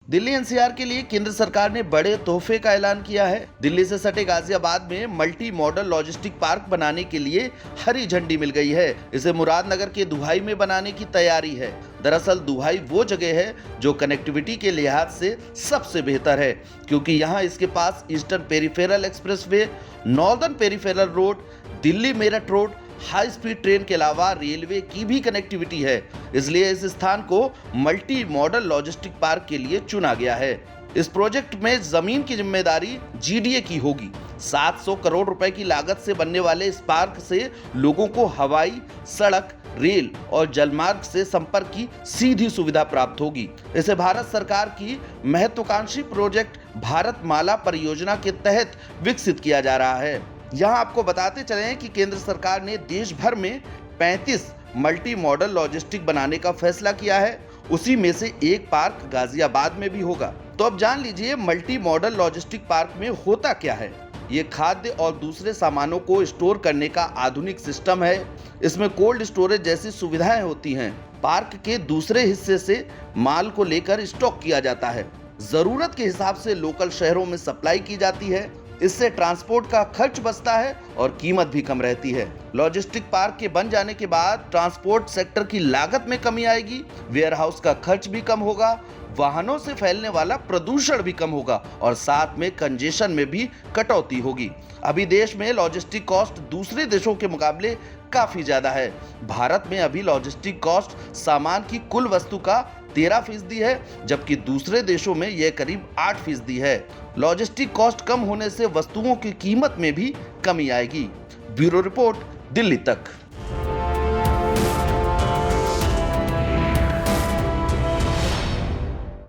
Delhi NCR के लिए केंद्र सरकार ने बड़े तोहफे का ऐलान किया है। दिल्ली से सटे गाजियाबाद में मल्टी मॉडल लॉजिस्टिक पार्क बनाने के लिए हरी झंडी मिल गई है। इसे मुरादनगर के दुहाई में बनाने की तैयारी है। दरअसल दुहाई वो जगह है जो कनेक्टिविटी के लिहाज से सबसे बेहतर है, क्योंकि यहाँ इसके पास eastern peripheral expressway, northern peripheral road, Delhi Meerut road, high speed train के अलावा रेलवे की भी कनेक्टिविटी है। इसलिए इस स्थान को मल्टी मॉडल लॉजिस्टिक पार्क के लिए चुना गया है। इस प्रोजेक्ट में जमीन की जिम्मेदारी जीडीए की होगी। 700 करोड़ रुपए की लागत से बनने वाले इस पार्क से लोगों को हवाई, सड़क, रेल और जलमार्ग से संपर्क की सीधी सुविधा प्राप्त होगी। इसे भारत सरकार की महत्वाकांक्षी प्रोजेक्ट भारत माला परियोजना के तहत विकसित किया जा रहा है। यहाँ आपको बताते चले कि केंद्र सरकार ने देश भर में 35 मल्टी मॉडल लॉजिस्टिक बनाने का फैसला किया है। उसी में से एक पार्क गाजियाबाद में भी होगा। तो अब जान लीजिए मल्टी मॉडल लॉजिस्टिक पार्क में होता क्या है। ये खाद्य और दूसरे सामानों को स्टोर करने का आधुनिक सिस्टम है। इसमें कोल्ड स्टोरेज जैसी सुविधाएं होती हैं। पार्क के दूसरे हिस्से से माल को लेकर स्टॉक किया जाता है। जरूरत के हिसाब से लोकल शहरों में सप्लाई की जाती है। इससे ट्रांसपोर्ट का खर्च बचता है और कीमत भी कम रहती है। लॉजिस्टिक पार्क के बन जाने के बाद ट्रांसपोर्ट सेक्टर की लागत में कमी आएगी, वेयरहाउस का खर्च भी कम होगा, वाहनों से फैलने वाला प्रदूषण भी कम होगा और साथ में कंजेशन में भी कटौती होगी। अभी देश में लॉजिस्टिक कॉस्ट दूसरे देशों के मुकाबले काफी ज्यादा है। भारत में अभी लॉजिस्टिक कॉस्ट सामान की कुल वस्तु का 13% है, जबकि दूसरे देशों में यह करीब 8% है। लॉजिस्टिक कॉस्ट कम होने से वस्तुओं की कीमत में भी कमी आएगी। ब्यूरो रिपोर्ट, दिल्ली तक।